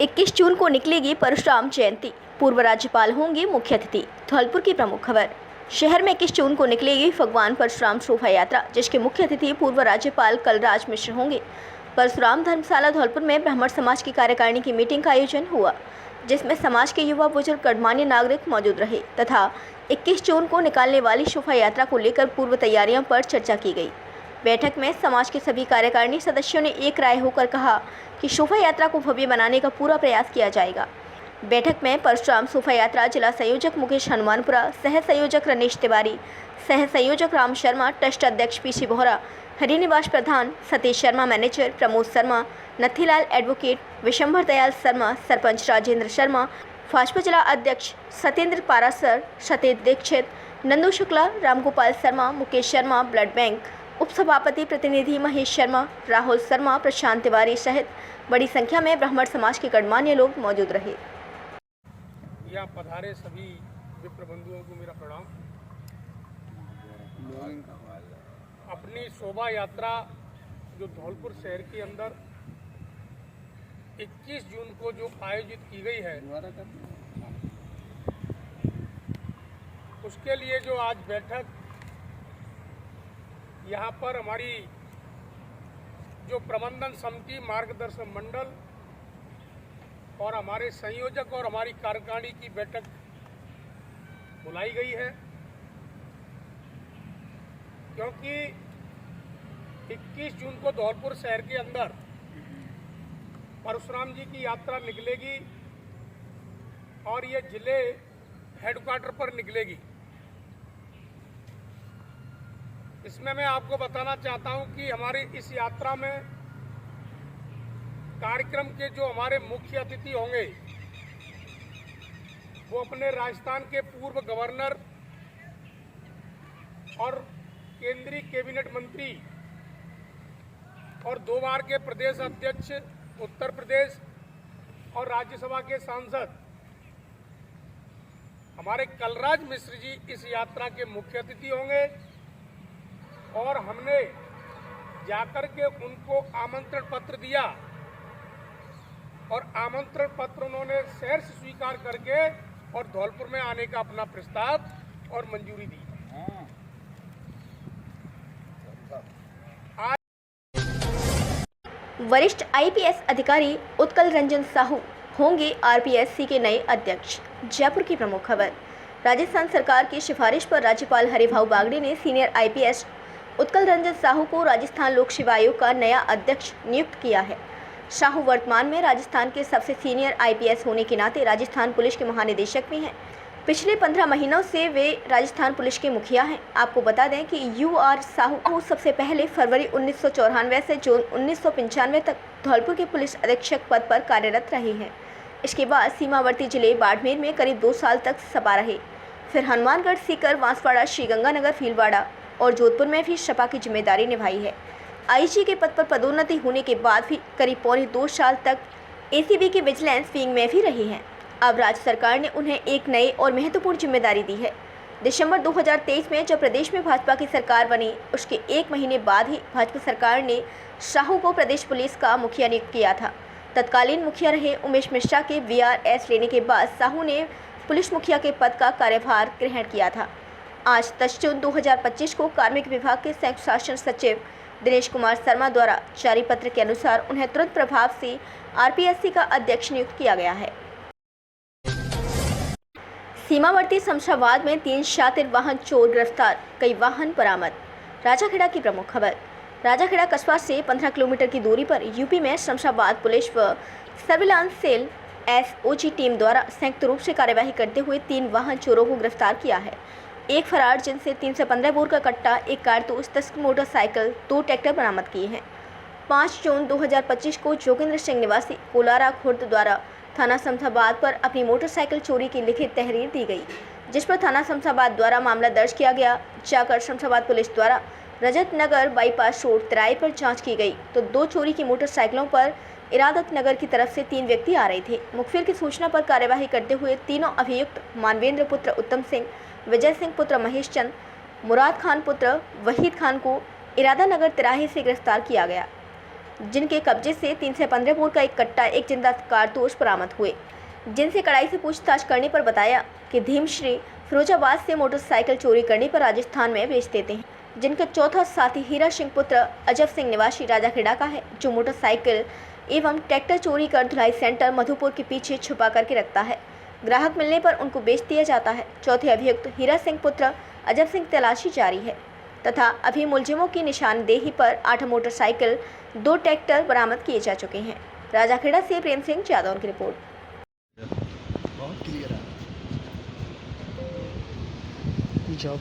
21 जून को निकलेगी परशुराम जयंती, पूर्व राज्यपाल होंगे मुख्य अतिथि। धौलपुर की प्रमुख खबर। शहर में 21 जून को निकलेगी भगवान परशुराम शोभा यात्रा, जिसके मुख्य अतिथि पूर्व राज्यपाल कलराज मिश्र होंगे। परशुराम धर्मशाला धौलपुर में ब्राह्मण समाज की कार्यकारिणी की मीटिंग का आयोजन हुआ, जिसमें समाज के युवा बुजुर्ग गणमान्य नागरिक मौजूद रहे तथा 21 जून को निकालने वाली शोभा यात्रा को लेकर पूर्व तैयारियों पर चर्चा की गई। बैठक में समाज के सभी कार्यकारिणी सदस्यों ने एक राय होकर कहा कि शोभा यात्रा को भव्य बनाने का पूरा प्रयास किया जाएगा। बैठक में परशुराम शोभा यात्रा जिला संयोजक मुकेश हनुमानपुरा, सह संयोजक रनेश तिवारी, सह संयोजक राम शर्मा, ट्रस्ट अध्यक्ष पीसी बोहरा, हरिनिवास प्रधान, सतीश शर्मा मैनेजर, प्रमोद शर्मा, नथीलाल एडवोकेट, विशंभर दयाल शर्मा, सरपंच राजेंद्र शर्मा, भाजपा जिला अध्यक्ष सत्येंद्र पारासर, सत्येंद्र दीक्षित, नंदू शुक्ला, रामगोपाल शर्मा, मुकेश शर्मा, ब्लड बैंक उपसभापति प्रतिनिधि महेश शर्मा, राहुल शर्मा, प्रशांत तिवारी सहित बड़ी संख्या में ब्राह्मण समाज के गणमान्य लोग मौजूद रहे। यहाँ पधारे सभी विप्र बंधुओं को मेरा प्रणाम। अपनी शोभा यात्रा जो धौलपुर शहर के अंदर 21 जून को जो आयोजित की गई है, उसके लिए जो आज बैठक यहाँ पर हमारी जो प्रबंधन समिति, मार्गदर्शन मंडल और हमारे संयोजक और हमारी कार्यकारिणी की बैठक बुलाई गई है, क्योंकि 21 जून को धौलपुर शहर के अंदर परशुराम जी की यात्रा निकलेगी और ये जिले हेडक्वार्टर पर निकलेगी। इसमें मैं आपको बताना चाहता हूं कि हमारी इस यात्रा में कार्यक्रम के जो हमारे मुख्य अतिथि होंगे वो अपने राजस्थान के पूर्व गवर्नर और केंद्रीय कैबिनेट मंत्री और 2 बार के प्रदेश अध्यक्ष उत्तर प्रदेश और राज्यसभा के सांसद हमारे कलराज मिश्र जी इस यात्रा के मुख्य अतिथि होंगे और हमने जाकर के उनको आमंत्रण पत्र दिया और आमंत्रण पत्र उन्होंने शहर से स्वीकार करके और धौलपुर में आने का अपना प्रस्ताव और मंजूरी दी। वरिष्ठ आईपीएस अधिकारी उत्कल रंजन साहू होंगे आरपीएससी के नए अध्यक्ष। जयपुर की प्रमुख खबर। राजस्थान सरकार की सिफारिश पर राज्यपाल हरिभाऊ बागड़े ने सीनियर आईपीएस उत्कल रंजन साहू को राजस्थान लोक सेवा आयोग का नया अध्यक्ष नियुक्त किया है। साहू वर्तमान में राजस्थान के सबसे सीनियर आईपीएस होने के नाते राजस्थान पुलिस के महानिदेशक भी हैं। पिछले 15 महीनों से वे राजस्थान पुलिस के मुखिया हैं। आपको बता दें कि यूआर साहू सबसे पहले फरवरी 1994 से जून 1995 तक धौलपुर के पुलिस अधीक्षक पद पर कार्यरत रहे हैं। इसके बाद सीमावर्ती जिले बाड़मेर में करीब 2 साल तक सपा रहे। फिर हनुमानगढ़, सीकर, बांसवाड़ा, श्रीगंगानगर, भीलवाड़ा और जोधपुर में भी सपा की जिम्मेदारी निभाई है। आईजी के पद पर पदोन्नति होने के बाद भी करीब पौने 2 साल तक एसीबी के विजिलेंस विंग में भी रहे हैं। अब राज्य सरकार ने उन्हें एक नई और महत्वपूर्ण जिम्मेदारी दी है। दिसंबर 2023 में जब प्रदेश में भाजपा की सरकार बनी, उसके 1 महीने बाद ही भाजपा सरकार ने साहू को प्रदेश पुलिस का मुखिया नियुक्त किया था। तत्कालीन मुखिया रहे उमेश मिश्रा के वीआरएस लेने के बाद साहू ने पुलिस मुखिया के पद का कार्यभार ग्रहण किया था। आज 10 जून 2025 को कार्मिक विभाग के संयुक्त शासन सचिव दिनेश कुमार शर्मा द्वारा जारी पत्र के अनुसार उन्हें तुरंत प्रभाव से आरपीएससी का अध्यक्ष नियुक्त किया गया है। सीमावर्ती शमशाबाद में 3 शातिर वाहन चोर गिरफ्तार, कई वाहन बरामद। राजाखेड़ा की प्रमुख खबर। राजाखेड़ा कस्बा से 15 किलोमीटर की दूरी पर यूपी में शमशाबाद पुलिस व सर्विलांस सेल एसओजी टीम द्वारा संयुक्त रूप से कार्यवाही करते हुए 3 वाहन चोरों को गिरफ्तार किया है। एक फरार, जिनसे 315 बोर का कट्टा, एक कारतूस, 10 मोटरसाइकिल, 2 ट्रैक्टर बरामद किए हैं। 5 जून 2025 को जोगेंद्र सिंह निवासी कोलारा खुर्द द्वारा थाना शमशाबाद पर अपनी मोटरसाइकिल चोरी की लिखित तहरीर दी गई, जिस पर थाना शमशाबाद द्वारा मामला दर्ज किया गया। जाकर शमशाबाद पुलिस द्वारा रजत नगर बाईपास रोड तिराई पर जांच की गई तो 2 चोरी की मोटरसाइकिलों पर इरादत नगर की तरफ से 3 व्यक्ति आ रहे थे। मुखबिर की सूचना पर कार्यवाही करते हुए तीनों अभियुक्त मानवेंद्र पुत्र उत्तम सिंह, विजय सिंह पुत्र महेश चंद, मुराद खान पुत्र वहीद खान को इरादा नगर तिराहे से गिरफ्तार किया गया। जिनके कब्जे से 3 से 15 बोर का एक कट्टा, एक जिंदा कारतूस बरामद हुए, जिनसे कड़ाई से पूछताछ करने पर बताया कि धीमश्री फिरोजाबाद से मोटरसाइकिल चोरी करने पर राजस्थान में बेच देते हैं, जिनका चौथा साथी हीरा सिंह पुत्र अजब सिंह निवासी राजाखेड़ा का है, जो मोटरसाइकिल एवं ट्रैक्टर चोरी कर धुलाई सेंटर मधुपुर के पीछे छुपा करके रखता है। ग्राहक मिलने पर उनको बेच दिया जाता है। चौथे अभियुक्त हीरा सिंह पुत्र अजब सिंह तलाशी जारी है तथा अभी मुलजिमों की निशानदेही पर 8 मोटरसाइकिल, 2 ट्रैक्टर बरामद किए जा चुके हैं। राजाखेड़ा से प्रेम सिंह यादव की रिपोर्ट। बहुत क्लियर है। जाओ।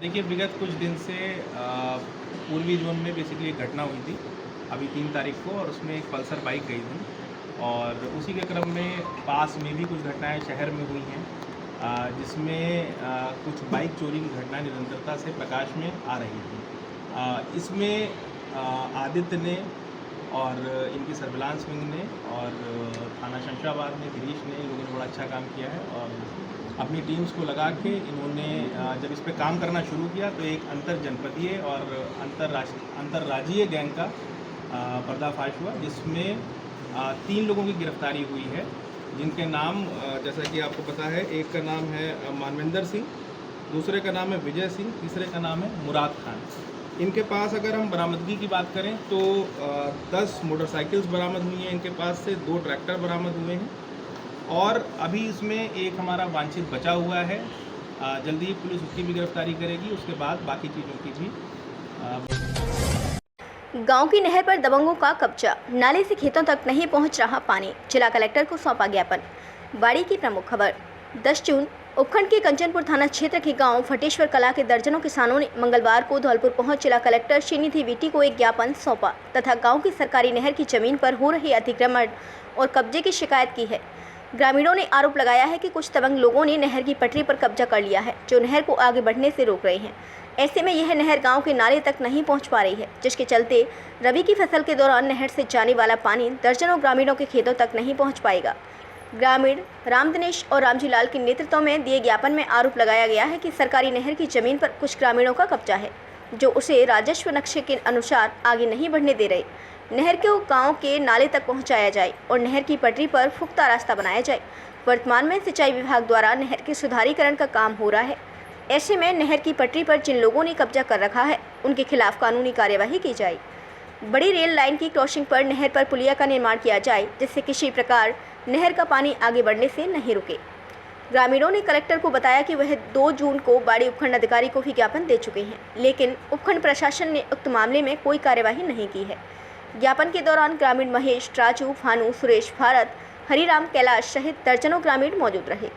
देखिए, विगत कुछ दिन से पूर्वी जोन में बेसिकली एक घटना हुई थी अभी 3 तारीख को, और उसमें एक पल्सर बाइक गई थी, और उसी के क्रम में पास में भी कुछ घटनाएं शहर में हुई हैं, जिसमें कुछ बाइक चोरी की घटनाएं निरंतरता से प्रकाश में आ रही थी। इसमें आदित्य ने और इनकी सर्विलांस विंग ने और थाना शमशाबाद में गिरीश ने, इन लोगों ने बड़ा अच्छा काम किया है, और अपनी टीम्स को लगा के इन्होंने जब इस पे काम करना शुरू किया तो एक अंतर जनपदीय और अंतर्राज्यीय गैंग का पर्दाफाश हुआ, जिसमें 3 लोगों की गिरफ्तारी हुई है, जिनके नाम जैसा कि आपको पता है, एक का नाम है मानविंदर सिंह, दूसरे का नाम है विजय सिंह, तीसरे का नाम है मुराद खान। इनके पास अगर हम बरामदगी की बात करें तो 10 मोटरसाइकिल्स बरामद हुई हैं इनके पास से, 2 ट्रैक्टर बरामद हुए हैं, और अभी इसमें एक हमारा वांछित बचा हुआ है। जल्दी ही पुलिस उसकी भी गिरफ्तारी करेगी, उसके बाद बाकी चीज़ों की भी। गांव की नहर पर दबंगों का कब्जा, नाले से खेतों तक नहीं पहुंच रहा पानी, जिला कलेक्टर को सौंपा ज्ञापन। बाड़ी की प्रमुख खबर। 10 जून उपखंड के कंचनपुर थाना क्षेत्र के गांव फटेश्वर कला के दर्जनों किसानों ने मंगलवार को धौलपुर पहुंच जिला कलेक्टर श्रीनिधि वीटी को एक ज्ञापन सौंपा तथा गांव की सरकारी नहर की जमीन पर हो रहे अतिक्रमण और कब्जे की शिकायत की है। ग्रामीणों ने आरोप लगाया है कि कुछ दबंग लोगों ने नहर की पटरी पर कब्जा कर लिया है, जो नहर को आगे बढ़ने से रोक रहे हैं। ऐसे में यह नहर गांव के नाले तक नहीं पहुंच पा रही है, जिसके चलते रबी की फसल के दौरान नहर से जाने वाला पानी दर्जनों ग्रामीणों के खेतों तक नहीं पहुंच पाएगा। ग्रामीण राम दिनेश और रामजी लाल के नेतृत्व में दिए ज्ञापन में आरोप लगाया गया है कि सरकारी नहर की जमीन पर कुछ ग्रामीणों का कब्जा है, जो उसे राजस्व नक्शे के अनुसार आगे नहीं बढ़ने दे रहे। नहर को गांव के नाले तक पहुंचाया जाए और नहर की पटरी पर पुख्ता रास्ता बनाया जाए। वर्तमान में सिंचाई विभाग द्वारा नहर के सुधारीकरण का काम हो रहा है। ऐसे में नहर की पटरी पर जिन लोगों ने कब्जा कर रखा है, उनके खिलाफ कानूनी कार्यवाही की जाए। बड़ी रेल लाइन की क्रॉसिंग पर नहर पर पुलिया का निर्माण किया जाए, जिससे किसी प्रकार नहर का पानी आगे बढ़ने से नहीं रुके। ग्रामीणों ने कलेक्टर को बताया कि वह 2 जून को बाड़ी उपखंड अधिकारी को भी ज्ञापन दे चुके हैं, लेकिन उपखंड प्रशासन ने उक्त मामले में कोई कार्यवाही नहीं की है। ज्ञापन के दौरान ग्रामीण महेश, राजू, भानु, सुरेश, भारत, हरिराम, कैलाश सहित दर्जनों ग्रामीण मौजूद रहे।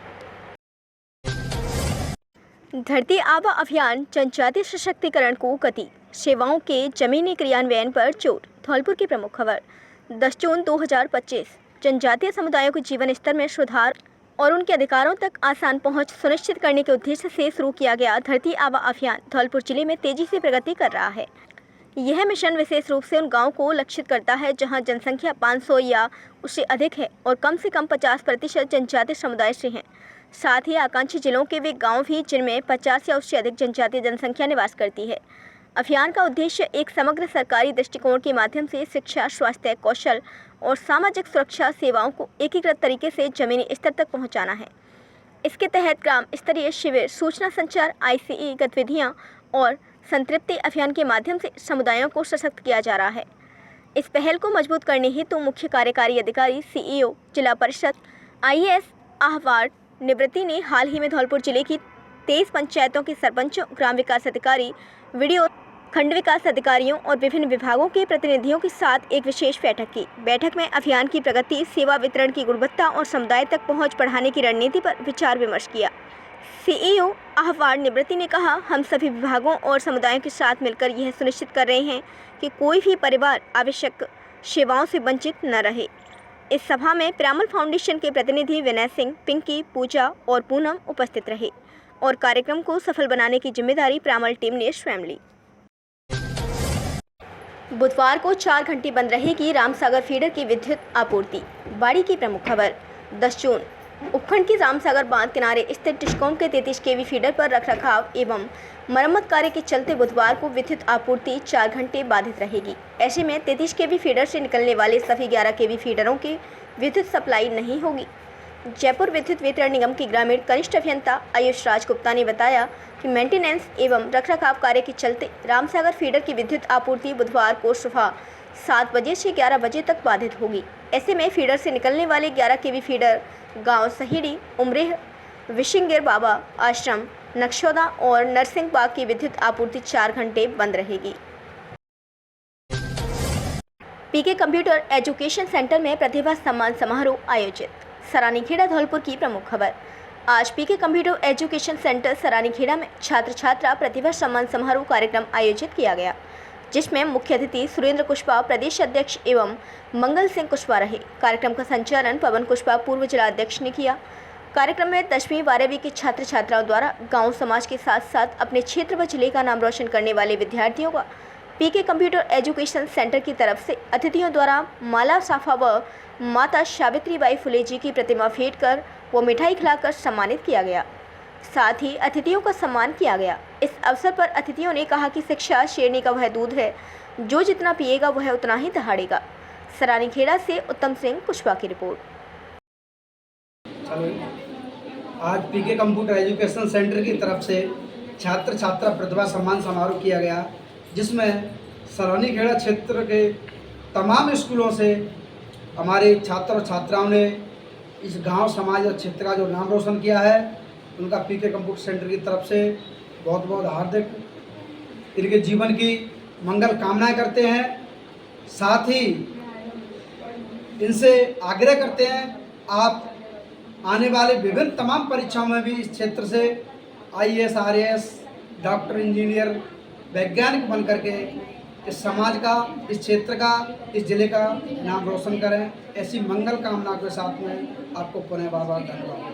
धरती आबा अभियान जनजातीय सशक्तिकरण को गति, सेवाओं के जमीनी क्रियान्वयन पर जोर। धौलपुर की प्रमुख खबर। 10 जून 2025 जनजातीय समुदायों के जीवन स्तर में सुधार और उनके अधिकारों तक आसान पहुंच सुनिश्चित करने के उद्देश्य से शुरू किया गया धरती आबा अभियान धौलपुर जिले में तेजी से प्रगति कर रहा है। यह मिशन विशेष रूप से उन गाँव को लक्षित करता है जहां जनसंख्या 500 या उससे अधिक है और कम से कम 50% जनजातीय समुदाय से हैं। साथ ही आकांक्षी जिलों के वे गांव भी जिनमें 50 या उससे अधिक जनजातीय जनसंख्या निवास करती है। अभियान का उद्देश्य एक समग्र सरकारी दृष्टिकोण के माध्यम से शिक्षा, स्वास्थ्य, कौशल और सामाजिक सुरक्षा सेवाओं को एकीकृत तरीके से जमीनी स्तर तक पहुंचाना है। इसके तहत ग्राम स्तरीय शिविर, सूचना संचार, ICE गतिविधियां और संतृप्ति अभियान के माध्यम से समुदायों को सशक्त किया जा रहा है। इस पहल को मजबूत करने हेतु मुख्य कार्यकारी अधिकारी, CEO, जिला परिषद, IAS आहवाड़ निवृत्ति ने हाल ही में धौलपुर जिले की 23 पंचायतों के सरपंचों, ग्राम विकास अधिकारी, वीडियो, खंड विकास अधिकारियों और विभिन्न विभागों के प्रतिनिधियों के साथ एक विशेष बैठक की। बैठक में अभियान की प्रगति, सेवा वितरण की गुणवत्ता और समुदाय तक पहुंच बढ़ाने की रणनीति पर विचार विमर्श किया। CEO आहवाड़ निवृत्ति ने कहा, हम सभी विभागों और समुदायों के साथ मिलकर यह सुनिश्चित कर रहे हैं कि कोई भी परिवार आवश्यक सेवाओं से वंचित न रहे। इस सभा में पिरामल फाउंडेशन के प्रतिनिधि विनय सिंह, पिंकी, पूजा और पूनम उपस्थित रहे और कार्यक्रम को सफल बनाने की जिम्मेदारी पिरामल टीम ने स्वयं ली। बुधवार को 4 घंटे बंद रहेगी रामसागर फीडर की विद्युत आपूर्ति। बाड़ी की प्रमुख खबर। 10 जून उपखंड की रामसागर बांध किनारे स्थित टिस्कॉम के 33 kV फीडर पर रखरखाव एवं मरम्मत कार्य के चलते बुधवार को विद्युत आपूर्ति 4 घंटे बाधित रहेगी। ऐसे में 33 केवी फीडर से निकलने वाले सभी 11 केवी फीडरों की विद्युत सप्लाई नहीं होगी। जयपुर विद्युत वितरण निगम के ग्रामीण कनिष्ठ अभियंता आयुष राज गुप्ता ने बताया कि मेंटेनेंस एवं रखरखाव कार्य के चलते रामसागर फीडर की विद्युत आपूर्ति बुधवार को सुबह 7 बजे से 11 बजे तक बाधित होगी। ऐसे में फीडर से निकलने वाले 11 केवी फीडर गांव सहीड़ी, उमरेह, विशिंगेर बाबा आश्रम, नक्शोदा और नरसिंह बाग की विद्युत आपूर्ति 4 घंटे बंद रहेगी। पीके कंप्यूटर एजुकेशन सेंटर में प्रतिभा सम्मान समारोह आयोजित। सरानीखेड़ा धौलपुर की प्रमुख खबर। आज पीके कंप्यूटर एजुकेशन सेंटर सरानीखेड़ा में छात्र छात्रा प्रतिभा सम्मान समारोह कार्यक्रम आयोजित किया गया, जिसमें मुख्य अतिथि सुरेंद्र कुशवाहा प्रदेश अध्यक्ष एवं मंगल सिंह कुशवाहा रहे। कार्यक्रम का संचालन पवन कुशवाहा पूर्व जिला अध्यक्ष ने किया। कार्यक्रम में 10वीं 12वीं के छात्र छात्राओं द्वारा गांव समाज के साथ साथ अपने क्षेत्र व जिले का नाम रोशन करने वाले विद्यार्थियों का पीके कंप्यूटर एजुकेशन सेंटर की तरफ से अतिथियों द्वारा माला साफा व माता सावित्रीबाई फुले जी की प्रतिमा भेंट कर व मिठाई खिलाकर सम्मानित किया गया। साथ ही अतिथियों का सम्मान किया गया। इस अवसर पर अतिथियों ने कहा कि शिक्षा शेरनी का वह दूध है जो जितना पिएगा वह उतना ही दहाड़ेगा। सरानीखेड़ा से उत्तम सिंह कुशवाहा की रिपोर्ट। आज पीके कंप्यूटर एजुकेशन सेंटर की तरफ से छात्र छात्रा प्रतिभा सम्मान समारोह किया गया, जिसमें सरानीखेड़ा क्षेत्र के तमाम स्कूलों से हमारे छात्र और छात्राओं ने इस गांव समाज और क्षेत्र का जो नाम रोशन किया है, उनका पीके कंप्यूटर सेंटर की तरफ से बहुत बहुत हार्दिक इनके जीवन की मंगल कामनाएं करते हैं। साथ ही इनसे आग्रह करते हैं आप आने वाले विभिन्न तमाम परीक्षाओं में भी इस क्षेत्र से IAS, RAS, डॉक्टर, इंजीनियर, वैज्ञानिक बन करके इस समाज का, इस क्षेत्र का, इस जिले का नाम रोशन करें। ऐसी मंगल कामना के साथ में आपको पुनः बार-बार धन्यवाद।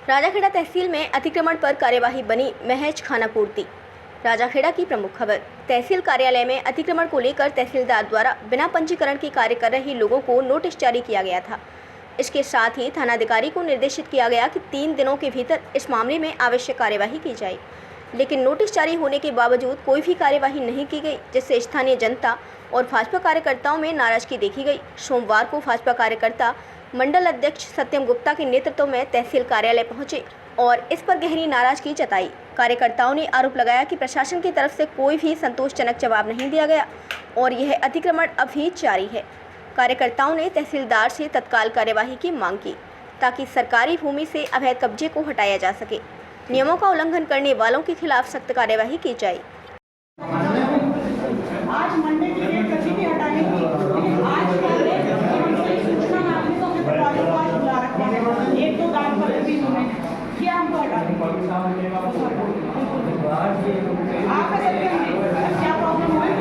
राजाखेड़ा तहसील में अतिक्रमण पर कार्यवाही बनी महज खानापूर्ति। राजाखेड़ा की प्रमुख खबर। तहसील कार्यालय में अतिक्रमण को लेकर तहसीलदार द्वारा बिना पंजीकरण के कार्य कर रहे लोगों को नोटिस जारी किया गया था। इसके साथ ही थानाधिकारी को निर्देशित किया गया कि 3 दिनों के भीतर इस मामले में आवश्यक कार्यवाही की जाए, लेकिन नोटिस जारी होने के बावजूद कोई भी कार्यवाही नहीं की गई, जिससे स्थानीय जनता और भाजपा कार्यकर्ताओं में नाराजगी देखी गई। सोमवार को भाजपा कार्यकर्ता मंडल अध्यक्ष सत्यम गुप्ता के नेतृत्व में तहसील कार्यालय पहुंचे और इस पर गहरी नाराजगी जताई। कार्यकर्ताओं ने आरोप लगाया कि प्रशासन की तरफ से कोई भी संतोषजनक जवाब नहीं दिया गया और यह अतिक्रमण अभी जारी है। कार्यकर्ताओं ने तहसीलदार से तत्काल कार्यवाही की मांग की ताकि सरकारी भूमि से अवैध कब्जे को हटाया जा सके। नियमों का उल्लंघन करने वालों के खिलाफ सख्त कार्यवाही की जाए। आज मंडे की डेट कभी भी हटाने की, लेकिन आज सूचना नागरिकों के पास बुला रखा है। 1-2 दान पर भी उन्होंने किया, हमको हटा आप क्या प्रॉब्लम हुआ है?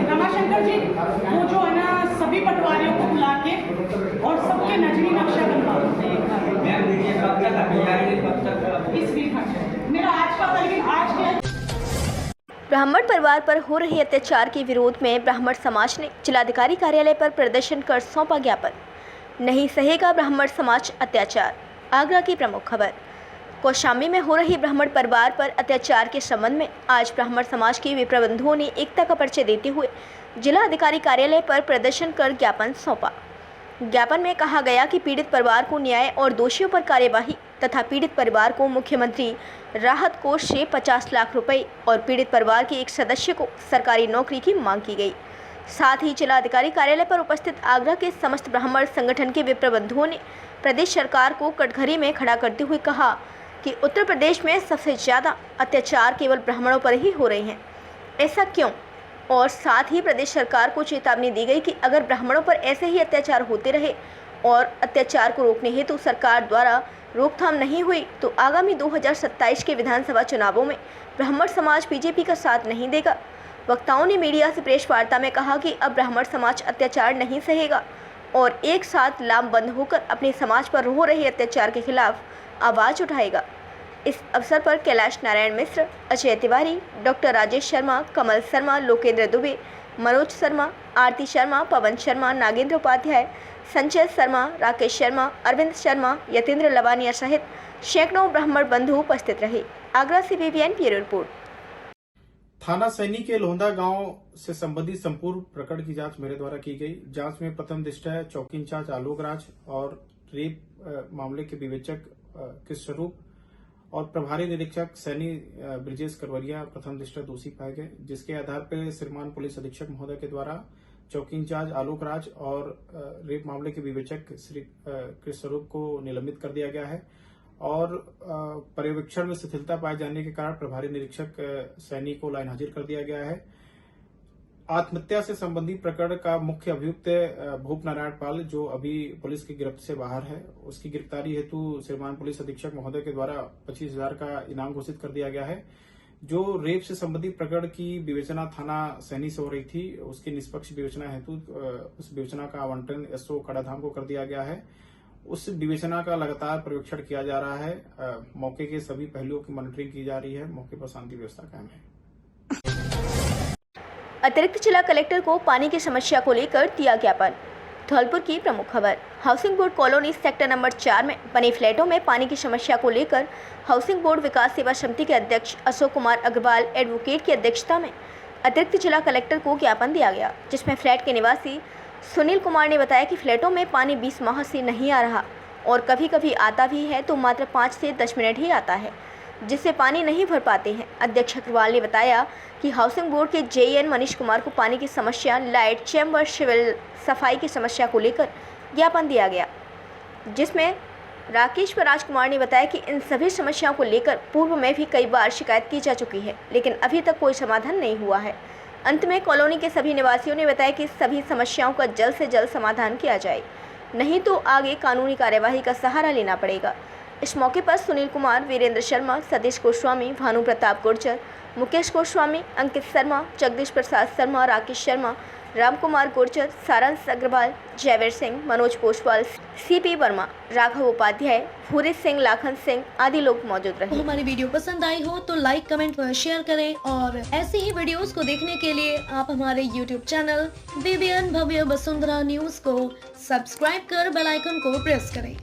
रमाशंकर जी वो जो है ना सभी पटवारियों को बुला के और सबके नजरी नक्शा बनवा इस वीक मेरा आज का, लेकिन आज के ब्राह्मण परिवार पर हो रहे अत्याचार के विरोध में ब्राह्मण समाज ने जिलाधिकारी कार्यालय पर प्रदर्शन कर सौंपा ज्ञापन। नहीं सहेगा ब्राह्मण समाज अत्याचार। आगरा की प्रमुख खबर। कौशाम्बी में हो रही ब्राह्मण परिवार पर अत्याचार के संबंध में आज ब्राह्मण समाज के विप्र बंधुओं ने एकता का परिचय देते हुए जिला अधिकारी कार्यालय पर प्रदर्शन कर ज्ञापन सौंपा। ज्ञापन में कहा गया कि पीड़ित परिवार को न्याय और दोषियों पर कार्यवाही तथा पीड़ित परिवार को मुख्यमंत्री राहत कोष से 50 लाख रुपए और पीड़ित परिवार के एक सदस्य को सरकारी नौकरी की मांग की गई। साथ ही जिला अधिकारी कार्यालय पर उपस्थित आगरा के समस्त ब्राह्मण संगठन के विप्र बंधुओं ने प्रदेश सरकार को कटघरे में खड़ा करते हुए कहा कि उत्तर प्रदेश में सबसे ज़्यादा अत्याचार केवल ब्राह्मणों पर ही हो रहे हैं, ऐसा क्यों? और साथ ही प्रदेश सरकार को चेतावनी दी गई कि अगर ब्राह्मणों पर ऐसे ही अत्याचार होते रहे और अत्याचार को रोकने हेतु सरकार द्वारा रोकथाम नहीं हुई तो आगामी 2027 के विधानसभा चुनावों में ब्राह्मण समाज बीजेपी का साथ नहीं देगा। वक्ताओं ने मीडिया से प्रेस वार्ता में कहा कि अब ब्राह्मण समाज अत्याचार नहीं सहेगा और एक साथ लामबंद होकर अपने समाज पर हो रहे अत्याचार के खिलाफ आवाज़ उठाएगा। इस अवसर पर कैलाश नारायण मिश्र, अजय तिवारी, डॉक्टर राजेश शर्मा, कमल शर्मा, लोकेंद्र दुबे, मनोज शर्मा, आरती शर्मा, पवन शर्मा, नागेंद्र उपाध्याय, संजय शर्मा, राकेश शर्मा, अरविंद शर्मा, यतेंद्र लवानिया सहित सैकड़ों ब्राह्मण बंधु उपस्थित रहे। आगरा से बीबीएन ब्यूरो रिपोर्ट। थाना सैनी के लोहंदा गांव से संबंधित संपूर्ण प्रकरण की जांच मेरे द्वारा की गई। जांच में प्रथम दृष्टया चौकी इंचार्ज आलोक राज और रेप मामले के विवेचक कृष्ण स्वरूप और प्रभारी निरीक्षक सैनी ब्रिजेश करवरिया प्रथम दृष्टया दोषी पाए गए, जिसके आधार पर श्रीमान पुलिस अधीक्षक महोदय के द्वारा चौकी इंचार्ज आलोक राज और रेप मामले के विवेचक श्री कृष्ण स्वरूप को निलंबित कर दिया गया है और पर्यवेक्षण में शिथिलता पाए जाने के कारण प्रभारी निरीक्षक सैनी को लाइन हाजिर कर दिया गया है। आत्महत्या से संबंधित प्रकरण का मुख्य अभियुक्त भूप नारायण पाल, जो अभी पुलिस की गिरफ्त से बाहर है, उसकी गिरफ्तारी हेतु श्रीमान पुलिस अधीक्षक महोदय के द्वारा 25,000 का इनाम घोषित कर दिया गया है। जो रेप से संबंधित प्रकरण की विवेचना थाना सैनी से हो रही थी, उसकी निष्पक्ष विवेचना हेतु उस विवेचना का आवंटन एसओ कड़ाधाम को कर दिया गया है। उस विवेचना का लगातार पर्यवेक्षण किया जा रहा है। मौके के सभी पहलुओं की मॉनिटरिंग की जा रही है। मौके पर शांति व्यवस्था कायम है। अतिरिक्त जिला कलेक्टर को पानी की समस्या को लेकर दिया ज्ञापन। धौलपुर की प्रमुख खबर। Housing board colony sector number 4 में बने फ्लैटों में पानी की समस्या को लेकर हाउसिंग बोर्ड विकास सेवा समिति के अध्यक्ष अशोक कुमार अग्रवाल एडवोकेट की अध्यक्षता में अतिरिक्त जिला कलेक्टर को ज्ञापन दिया गया, जिसमें फ्लैट के निवासी सुनील कुमार ने बताया कि फ्लैटों में पानी 20 माह से नहीं आ रहा और कभी कभी आता भी है तो मात्र 5 से 10 मिनट ही आता है, जिससे पानी नहीं भर पाते हैं। अध्यक्ष अग्रवाल ने बताया कि हाउसिंग बोर्ड के जेईएन मनीष कुमार को पानी की समस्या, लाइट, चैम्बर, सिविल सफाई की समस्या को लेकर ज्ञापन दिया गया, जिसमें राकेश राजकुमार ने बताया कि इन सभी समस्याओं को लेकर पूर्व में भी कई बार शिकायत की जा चुकी है, लेकिन अभी तक कोई समाधान नहीं हुआ है। अंत में कॉलोनी के सभी निवासियों ने बताया कि सभी समस्याओं का जल्द से जल्द समाधान किया जाए, नहीं तो आगे कानूनी कार्यवाही का सहारा लेना पड़ेगा। इस मौके पर सुनील कुमार, वीरेंद्र शर्मा, सतीश गोस्वामी, भानु प्रताप गुर्जर, मुकेश गोस्वामी, अंकित शर्मा, जगदीश प्रसाद शर्मा, राकेश शर्मा, राम कुमार गुर्जर, सारांश अग्रवाल, जयवीर सिंह, मनोज पोषवाल, सीपी वर्मा, राघव उपाध्याय, भूरी सिंह, लाखन सिंह आदि लोग मौजूद रहे। हमारी वीडियो पसंद आई हो तो लाइक, कमेंट व शेयर करें और ऐसी ही वीडियोस को देखने के लिए आप हमारे यूट्यूब चैनल बीबीएन भव्य वसुंधरा न्यूज को सब्सक्राइब कर बेल आइकन को प्रेस करें।